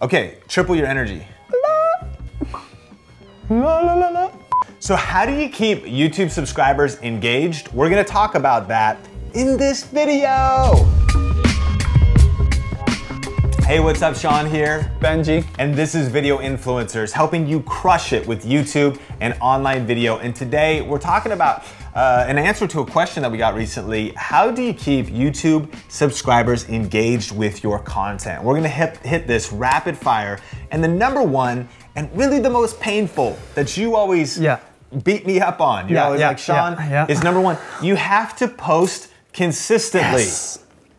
Okay, triple your energy. So how do you keep YouTube subscribers engaged? We're gonna talk about that in this video. Hey, what's up? Sean here. Benji. And this is Video Influencers, helping you crush it with YouTube and online video. And today we're talking about an answer to a question that we got recently. How do you keep YouTube subscribers engaged with your content? We're gonna hit this rapid fire. And the number one, and really the most painful that you always beat me up on, you're always like, Sean, is number one, you have to post consistently.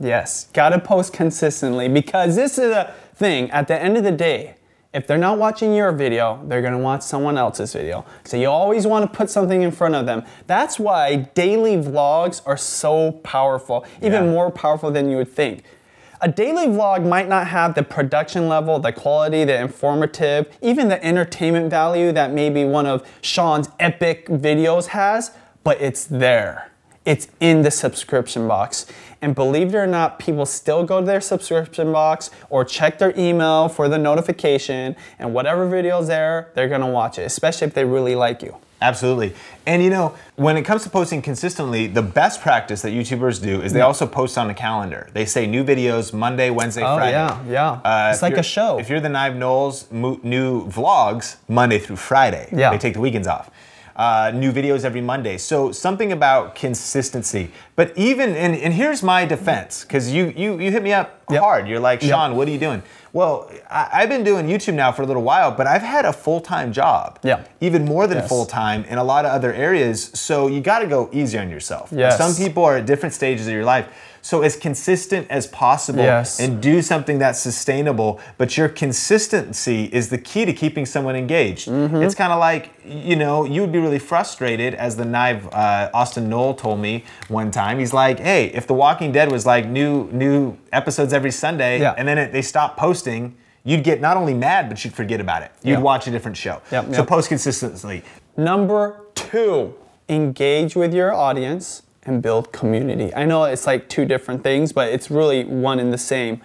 Yes, gotta post consistently, because this is a thing. At the end of the day, if they're not watching your video, they're gonna watch someone else's video. So you always wanna put something in front of them. That's why daily vlogs are so powerful, even more powerful than you would think. A daily vlog might not have the production level, the quality, the informative, even the entertainment value that maybe one of Sean's epic videos has, but it's there. It's in the subscription box. And believe it or not, people still go to their subscription box or check their email for the notification, and whatever video's there, they're gonna watch it, especially if they really like you. Absolutely. And you know, when it comes to posting consistently, the best practice that YouTubers do is they also post on the calendar. They say new videos Monday, Wednesday, Friday. It's like a show. If you're the Knive Knowles, new vlogs Monday through Friday. They take the weekends off. New videos every Monday. So something about consistency. But even, and here's my defense, because you hit me up hard. You're like, Sean, what are you doing? Well, I've been doing YouTube now for a little while, but I've had a full-time job. Even more than full-time in a lot of other areas. So you gotta go easy on yourself. Some people are at different stages of your life. So as consistent as possible and do something that's sustainable, but your consistency is the key to keeping someone engaged. It's kind of like, you know, you would be really frustrated, as the Knive Austin Knoll told me one time. He's like, hey, if The Walking Dead was like new episodes every Sunday and then they stopped posting, you'd get not only mad, but you'd forget about it. You'd watch a different show. So post consistently. Number two, engage with your audience and build community. I know it's like two different things, but it's really one and the same.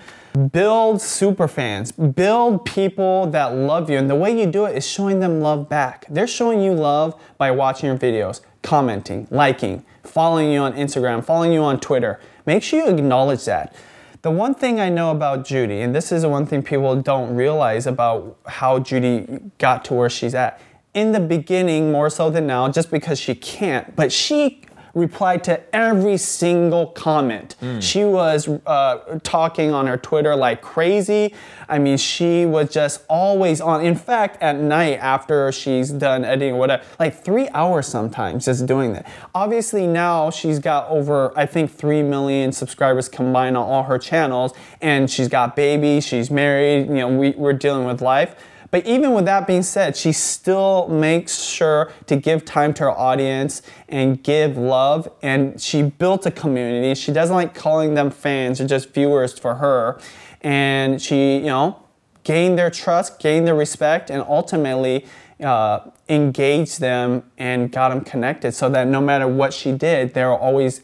Build super fans, build people that love you, and the way you do it is showing them love back. They're showing you love by watching your videos, commenting, liking, following you on Instagram, following you on Twitter. Make sure you acknowledge that. The one thing I know about Judy, and this is the one thing people don't realize about how Judy got to where she's at. In the beginning, more so than now, just because she can't, but she replied to every single comment. She was talking on her Twitter like crazy. I mean, she was just always on. In fact, at night after she's done editing or whatever, like 3 hours sometimes just doing that. Obviously now she's got over, I think, 3 million subscribers combined on all her channels, and she's got babies, she's married, you know, we're dealing with life. But even with that being said, she still makes sure to give time to her audience and give love. And she built a community. She doesn't like calling them fans or just viewers for her. And she, you know, gained their trust, gained their respect, and ultimately engaged them and got them connected, so that no matter what she did, they were always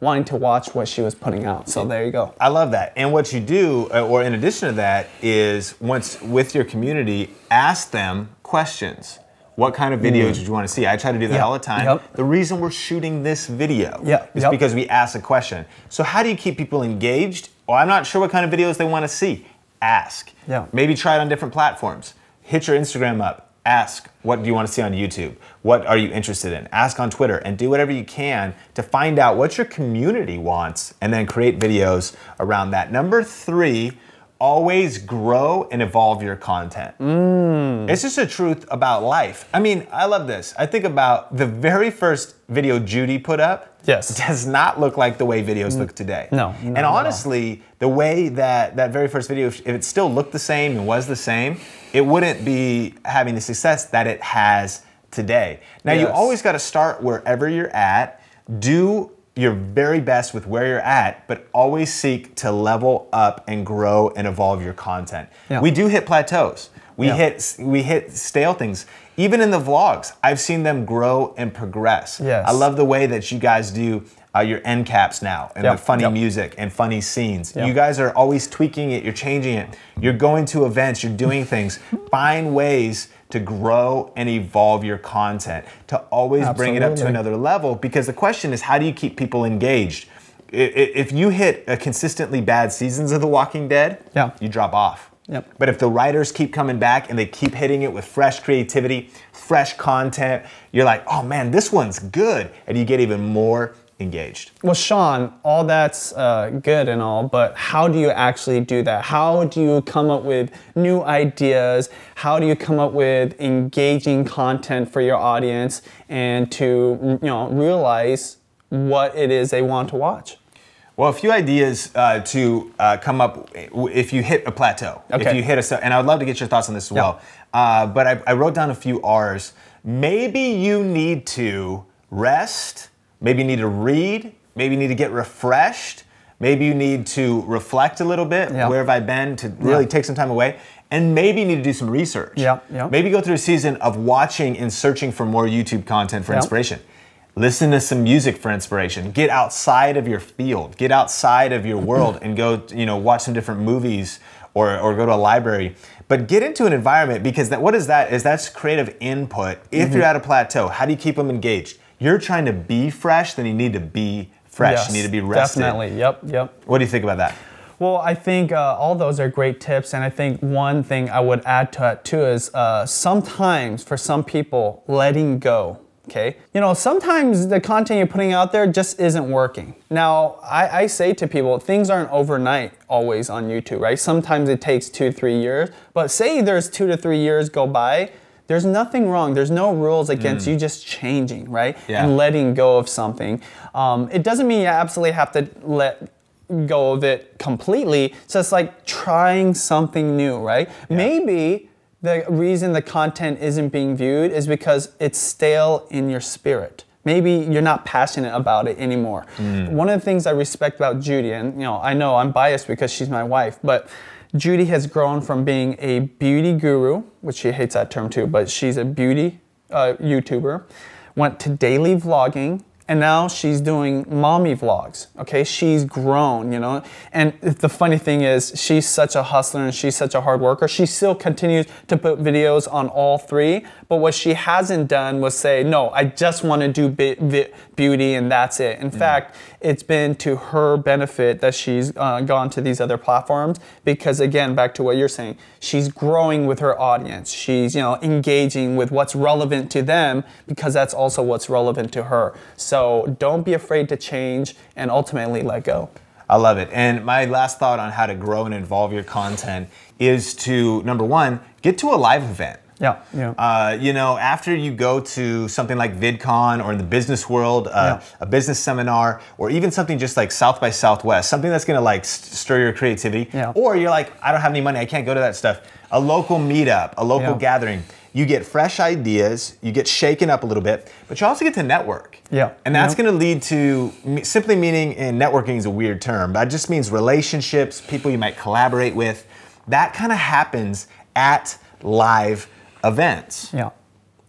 wanting to watch what she was putting out. So there you go. I love that. And what you do, or in addition to that, is once with your community, ask them questions. What kind of videos would you want to see? I try to do that all the time. The reason we're shooting this video is because we ask a question. So how do you keep people engaged? Well, I'm not sure what kind of videos they want to see. Ask. Maybe try it on different platforms. Hit your Instagram up. Ask, what do you want to see on YouTube? What are you interested in? Ask on Twitter, and do whatever you can to find out what your community wants, and then create videos around that. Number three, always grow and evolve your content. It's just a truth about life. I mean, I love this. I think about the very first video Judy put up. Does not look like the way videos look today. And honestly, the way that very first video, if it still looked the same and was the same, it wouldn't be having the success that it has today. Now, you always got to start wherever you're at. Do your very best with where you're at, but always seek to level up and grow and evolve your content. We do hit plateaus. We hit stale things. Even in the vlogs, I've seen them grow and progress. I love the way that you guys do your end caps now, and the funny music and funny scenes. You guys are always tweaking it, you're changing it. You're going to events, you're doing things. Find ways to grow and evolve your content, to always bring it up to another level, because the question is, how do you keep people engaged? If you hit a consistently bad seasons of The Walking Dead, you drop off. But if the writers keep coming back and they keep hitting it with fresh creativity, fresh content, you're like, oh man, this one's good, and you get even more engaged. Well, Sean, all that's good and all, but how do you actually do that? How do you come up with new ideas? How do you come up with engaging content for your audience and to realize what it is they want to watch? Well, a few ideas to come up if you hit a plateau. If you hit and I would love to get your thoughts on this as well. But I wrote down a few R's. Maybe you need to rest. Maybe you need to read. Maybe you need to get refreshed. Maybe you need to reflect a little bit. Where have I been? To really take some time away. And maybe you need to do some research. Maybe go through a season of watching and searching for more YouTube content for inspiration. Listen to some music for inspiration. Get outside of your field. Get outside of your world and go, watch some different movies or go to a library. But get into an environment, because what is that? That's creative input. If you're at a plateau, how do you keep them engaged? You're trying to be fresh, then you need to be fresh. You need to be rested. Definitely. Yep. What do you think about that? Well, I think all those are great tips, and I think one thing I would add to it too is sometimes for some people, letting go. Okay, sometimes the content you're putting out there just isn't working. Now, I say to people, things aren't overnight always on YouTube, right? Sometimes it takes 2 to 3 years, but say there's 2 to 3 years go by, there's nothing wrong. There's no rules against you just changing, right? And letting go of something. It doesn't mean you absolutely have to let go of it completely. So it's like trying something new, right? Maybe the reason the content isn't being viewed is because it's stale in your spirit. Maybe you're not passionate about it anymore. One of the things I respect about Judy, and I know I'm biased because she's my wife, but Judy has grown from being a beauty guru, which she hates that term too, but she's a beauty YouTuber, went to daily vlogging, and now she's doing mommy vlogs, okay? She's grown, And the funny thing is, she's such a hustler and she's such a hard worker. She still continues to put videos on all 3, but what she hasn't done was say, no, I just want to do beauty and that's it. In fact, it's been to her benefit that she's gone to these other platforms because, again, back to what you're saying, she's growing with her audience. She's, engaging with what's relevant to them because that's also what's relevant to her. So don't be afraid to change and ultimately let go. I love it. And my last thought on how to grow and evolve your content is to, number one, get to a live event. After you go to something like VidCon or in the business world, a business seminar, or even something just like South by Southwest, something that's gonna stir your creativity, or you're like, I don't have any money, I can't go to that stuff. A local meetup, a local gathering. You get fresh ideas, you get shaken up a little bit, but you also get to network. And that's gonna lead to, simply meaning, and networking is a weird term, but it just means relationships, people you might collaborate with. That kind of happens at live events.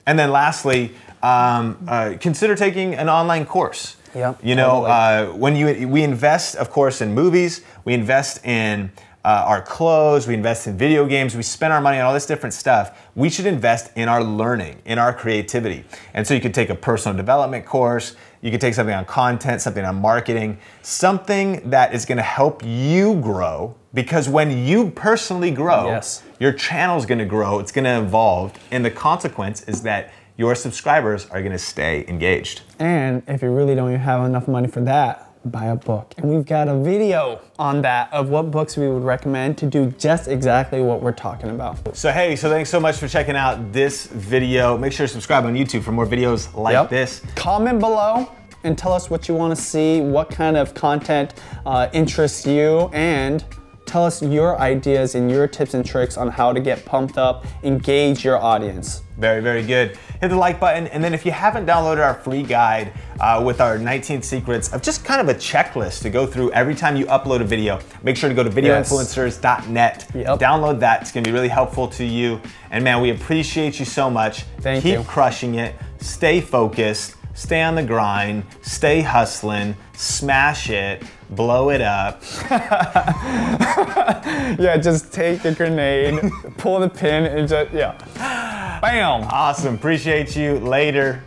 And then lastly, consider taking an online course. When we invest, of course, in movies, we invest in our clothes, we invest in video games, we spend our money on all this different stuff. We should invest in our learning, in our creativity. And so you could take a personal development course, you could take something on content, something on marketing, something that is gonna help you grow, because when you personally grow, your channel's gonna grow, it's gonna evolve, and the consequence is that your subscribers are gonna stay engaged. And if you really don't have enough money for that, buy a book. And we've got a video on that of what books we would recommend to do just exactly what we're talking about. So hey, thanks so much for checking out this video. Make sure to subscribe on YouTube for more videos like this. Comment below and tell us what you want to see, what kind of content interests you, and tell us your ideas and your tips and tricks on how to get pumped up, engage your audience. Very, very good. Hit the like button, and then if you haven't downloaded our free guide with our 19 secrets of just kind of a checklist to go through every time you upload a video, make sure to go to videoinfluencers.net. Download that, it's gonna be really helpful to you. And man, we appreciate you so much. Thank you. Keep crushing it, stay focused, stay on the grind, stay hustling, smash it, blow it up. Yeah, just take a grenade, pull the pin, and just, yeah. Bam! Awesome, appreciate you. Later.